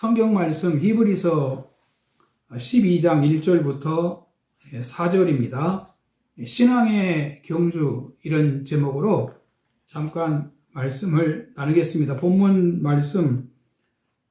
성경 말씀 히브리서 12장 1절부터 4절입니다. 신앙의 경주 이런 제목으로 잠깐 말씀을 나누겠습니다. 본문 말씀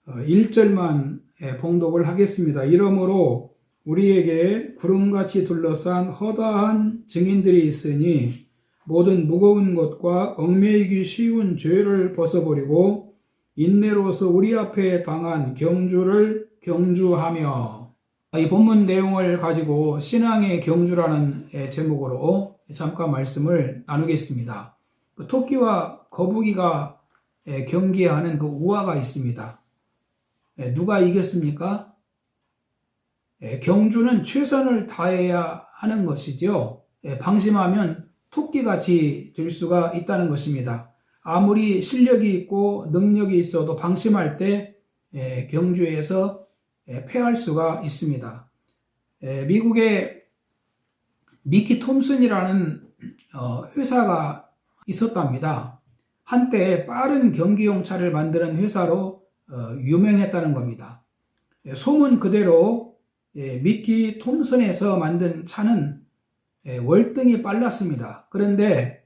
1절만 봉독을 하겠습니다. 이러므로 우리에게 구름같이 둘러싼 허다한 증인들이 있으니 모든 무거운 것과 얽매이기 쉬운 죄를 벗어버리고 인내로서 우리 앞에 당한 경주를 경주하며, 이 본문 내용을 가지고 신앙의 경주라는 제목으로 잠깐 말씀을 나누겠습니다. 토끼와 거북이가 경기하는 그 우화가 있습니다. 누가 이겼습니까? 경주는 최선을 다해야 하는 것이죠. 방심하면 토끼같이 될 수가 있다는 것입니다. 아무리 실력이 있고 능력이 있어도 방심할 때 경주에서 패할 수가 있습니다. 미국의 미키 톰슨이라는 회사가 있었답니다. 한때 빠른 경기용 차를 만드는 회사로 유명했다는 겁니다. 소문 그대로 미키 톰슨에서 만든 차는 월등히 빨랐습니다. 그런데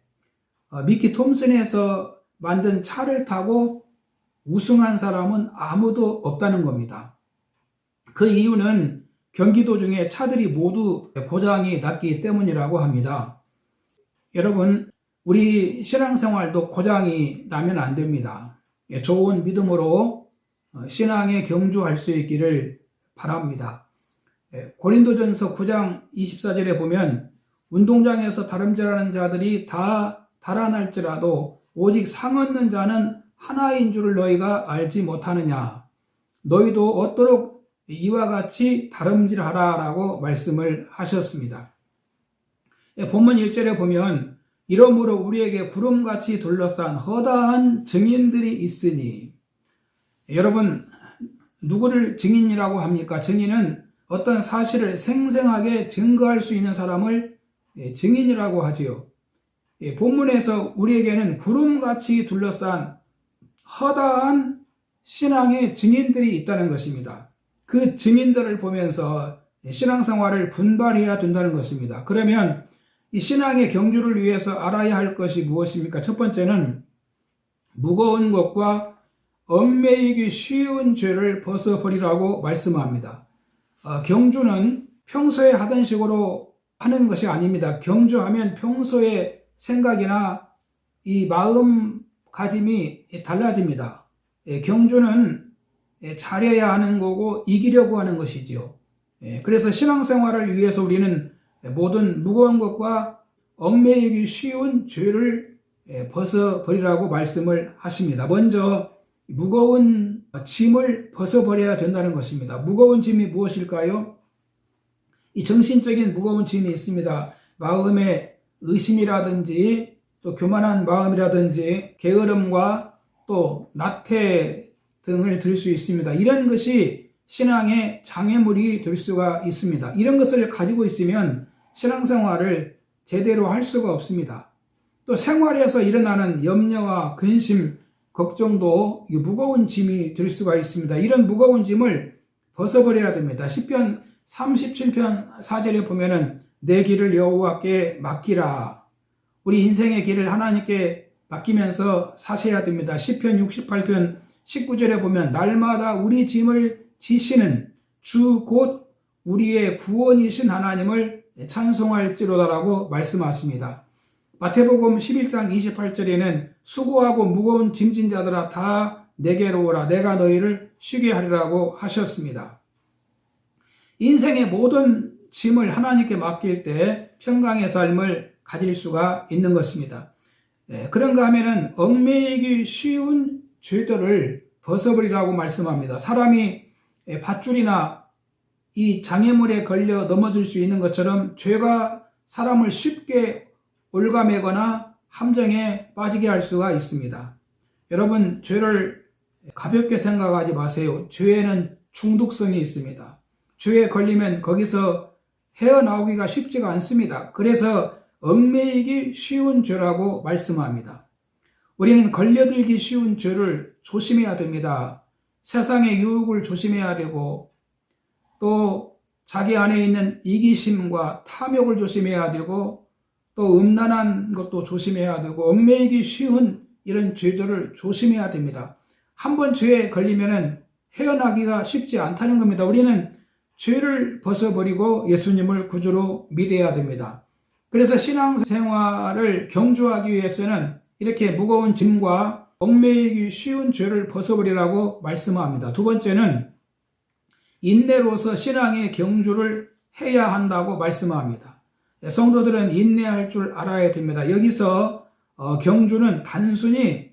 미키 톰슨에서 만든 차를 타고 우승한 사람은 아무도 없다는 겁니다. 그 이유는 경기 도중에 차들이 모두 고장이 났기 때문이라고 합니다. 여러분, 우리 신앙생활도 고장이 나면 안 됩니다. 좋은 믿음으로 신앙에 경주할 수 있기를 바랍니다. 고린도전서 9장 24절에 보면 운동장에서 다름질하는 자들이 다 달아날지라도 오직 상 얻는 자는 하나인 줄을 너희가 알지 못하느냐. 너희도 얻도록 이와 같이 다름질하라 라고 말씀을 하셨습니다. 본문 1절에 보면 이러므로 우리에게 구름같이 둘러싼 허다한 증인들이 있으니, 여러분, 누구를 증인이라고 합니까? 증인은 어떤 사실을 생생하게 증거할 수 있는 사람을 증인이라고 하지요. 본문에서 우리에게는 구름같이 둘러싼 허다한 신앙의 증인들이 있다는 것입니다. 그 증인들을 보면서 신앙생활을 분발해야 된다는 것입니다. 그러면 이 신앙의 경주를 위해서 알아야 할 것이 무엇입니까? 첫 번째는 무거운 것과 얽매이기 쉬운 죄를 벗어버리라고 말씀합니다. 경주는 평소에 하던 식으로 하는 것이 아닙니다. 경주하면 평소에 생각이나 이 마음가짐이 달라집니다. 경주는 잘해야 하는 거고 이기려고 하는 것이지요. 그래서 신앙생활을 위해서 우리는 모든 무거운 것과 얽매이기 쉬운 죄를 벗어버리라고 말씀을 하십니다. 먼저 무거운 짐을 벗어버려야 된다는 것입니다. 무거운 짐이 무엇일까요? 이 정신적인 무거운 짐이 있습니다. 마음의 의심이라든지 또 교만한 마음이라든지 게으름과 또 나태 등을 들 수 있습니다. 이런 것이 신앙의 장애물이 될 수가 있습니다. 이런 것을 가지고 있으면 신앙생활을 제대로 할 수가 없습니다. 또 생활에서 일어나는 염려와 근심, 걱정도 무거운 짐이 될 수가 있습니다. 이런 무거운 짐을 벗어버려야 됩니다. 시편 37편 4절에 보면은 내 길을 여호와께 맡기라. 우리 인생의 길을 하나님께 맡기면서 사셔야 됩니다. 시편 68편 19절에 보면 날마다 우리 짐을 지시는 주 곧 우리의 구원이신 하나님을 찬송할지로다라고 말씀하십니다. 마태복음 11장 28절에는 수고하고 무거운 짐진 자들아 다 내게로 오라 내가 너희를 쉬게 하리라고 하셨습니다. 인생의 모든 짐을 하나님께 맡길 때 평강의 삶을 가질 수가 있는 것입니다. 그런가 하면은 얽매이기 쉬운 죄들을 벗어버리라고 말씀합니다. 사람이 밧줄이나 이 장애물에 걸려 넘어질 수 있는 것처럼 죄가 사람을 쉽게 올가매거나 함정에 빠지게 할 수가 있습니다. 여러분, 죄를 가볍게 생각하지 마세요. 죄에는 중독성이 있습니다. 죄에 걸리면 거기서 헤어나오기가 쉽지가 않습니다. 그래서 얽매이기 쉬운 죄라고 말씀합니다. 우리는 걸려들기 쉬운 죄를 조심해야 됩니다. 세상의 유혹을 조심해야 되고 또 자기 안에 있는 이기심과 탐욕을 조심해야 되고 또 음란한 것도 조심해야 되고 얽매이기 쉬운 이런 죄들을 조심해야 됩니다. 한번 죄에 걸리면은 헤어나기가 쉽지 않다는 겁니다. 우리는 죄를 벗어버리고 예수님을 구주로 믿어야 됩니다. 그래서 신앙생활을 경주하기 위해서는 이렇게 무거운 짐과 얽매이기 쉬운 죄를 벗어버리라고 말씀합니다. 두 번째는 인내로서 신앙의 경주를 해야 한다고 말씀합니다. 성도들은 인내할 줄 알아야 됩니다. 여기서 경주는 단순히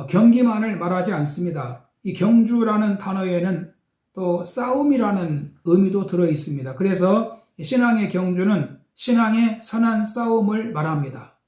경기만을 말하지 않습니다. 이 경주라는 단어에는 또 싸움이라는 의미도 들어 있습니다. 그래서 신앙의 경주는 신앙의 선한 싸움을 말합니다.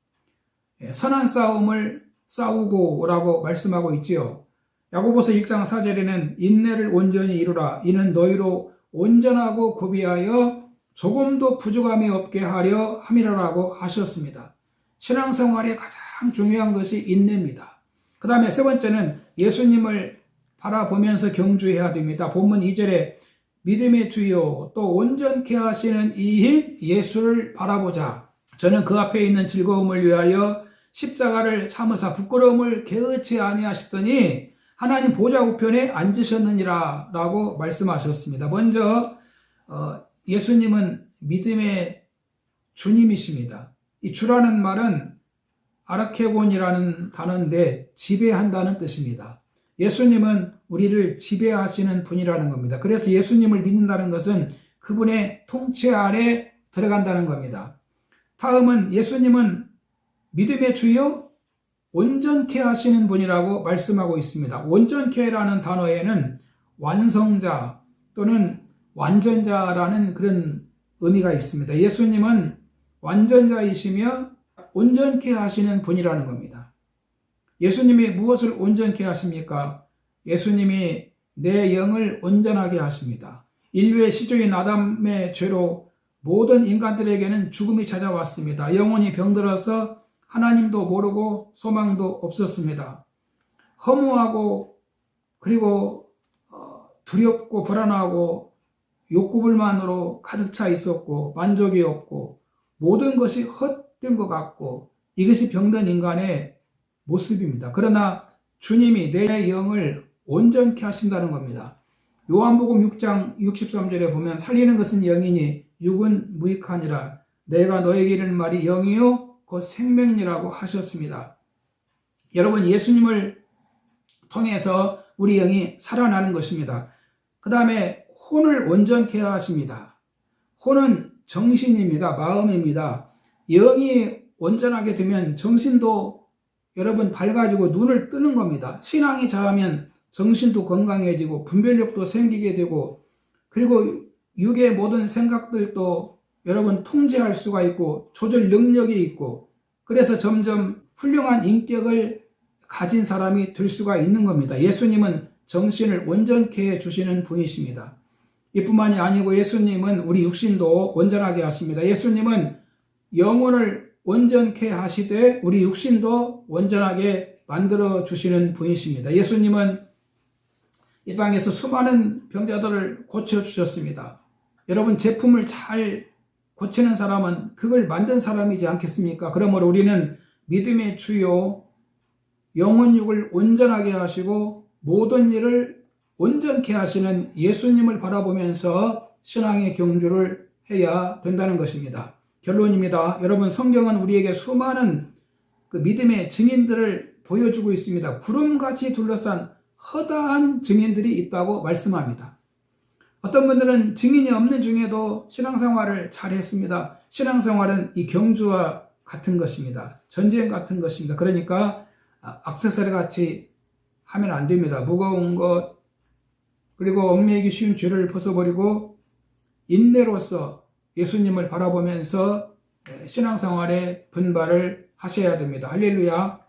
선한 싸움을 싸우고라고 말씀하고 있지요. 야고보서 1장 4절에는 인내를 온전히 이루라. 이는 너희로 온전하고 구비하여 조금도 부족함이 없게 하려 함이라고 하셨습니다. 신앙생활의 가장 중요한 것이 인내입니다. 그 다음에 세 번째는 예수님을 바라보면서 경주해야 됩니다. 본문 2절에 믿음의 주요 또 온전케 하시는 이인 예수를 바라보자. 저는 그 앞에 있는 즐거움을 위하여 십자가를 참으사 부끄러움을 개의치 아니하시더니 하나님 보좌 우편에 앉으셨느니라 라고 말씀하셨습니다. 먼저 예수님은 믿음의 주님이십니다. 이 주라는 말은 아르케곤이라는 단어인데 지배한다는 뜻입니다. 예수님은 우리를 지배하시는 분이라는 겁니다. 그래서 예수님을 믿는다는 것은 그분의 통치 아래 들어간다는 겁니다. 다음은 예수님은 믿음의 주요 온전케 하시는 분이라고 말씀하고 있습니다. 온전케라는 단어에는 완성자 또는 완전자라는 그런 의미가 있습니다. 예수님은 완전자이시며 온전케 하시는 분이라는 겁니다. 예수님이 무엇을 온전케 하십니까? 예수님이 내 영을 온전하게 하십니다. 인류의 시조인 아담의 죄로 모든 인간들에게는 죽음이 찾아왔습니다. 영혼이 병들어서 하나님도 모르고 소망도 없었습니다. 허무하고 그리고 두렵고 불안하고 욕구불만으로 가득 차 있었고 만족이 없고 모든 것이 헛된 것 같고 이것이 병든 인간의 모습입니다. 그러나 주님이 내 영을 온전케 하신다는 겁니다. 요한복음 6장 63절에 보면 살리는 것은 영이니 육은 무익하니라. 내가 너에게 이르는 말이 영이요 곧 생명이라고 하셨습니다. 여러분 예수님을 통해서 우리 영이 살아나는 것입니다. 그 다음에 혼을 온전케 하십니다. 혼은 정신입니다. 마음입니다. 영이 온전하게 되면 정신도 여러분 밝아지고 눈을 뜨는 겁니다. 신앙이 자라면 정신도 건강해지고 분별력도 생기게 되고 그리고 육의 모든 생각들도 여러분 통제할 수가 있고 조절 능력이 있고 그래서 점점 훌륭한 인격을 가진 사람이 될 수가 있는 겁니다. 예수님은 정신을 온전케 해주시는 분이십니다. 이뿐만이 아니고 예수님은 우리 육신도 온전하게 하십니다. 예수님은 영혼을 온전케 하시되 우리 육신도 온전하게 만들어 주시는 분이십니다. 예수님은 이 땅에서 수많은 병자들을 고쳐주셨습니다. 여러분 제품을 잘 고치는 사람은 그걸 만든 사람이지 않겠습니까? 그러므로 우리는 믿음의 주요 영혼육을 온전하게 하시고 모든 일을 온전케 하시는 예수님을 바라보면서 신앙의 경주를 해야 된다는 것입니다. 결론입니다. 여러분 성경은 우리에게 수많은 그 믿음의 증인들을 보여주고 있습니다. 구름같이 둘러싼 허다한 증인들이 있다고 말씀합니다. 어떤 분들은 증인이 없는 중에도 신앙생활을 잘 했습니다. 신앙생활은 이 경주와 같은 것입니다. 전쟁 같은 것입니다. 그러니까 액세서리 같이 하면 안 됩니다. 무거운 것 그리고 얽매이기 쉬운 죄를 벗어버리고 인내로서 예수님을 바라보면서 신앙생활에 분발을 하셔야 됩니다. 할렐루야.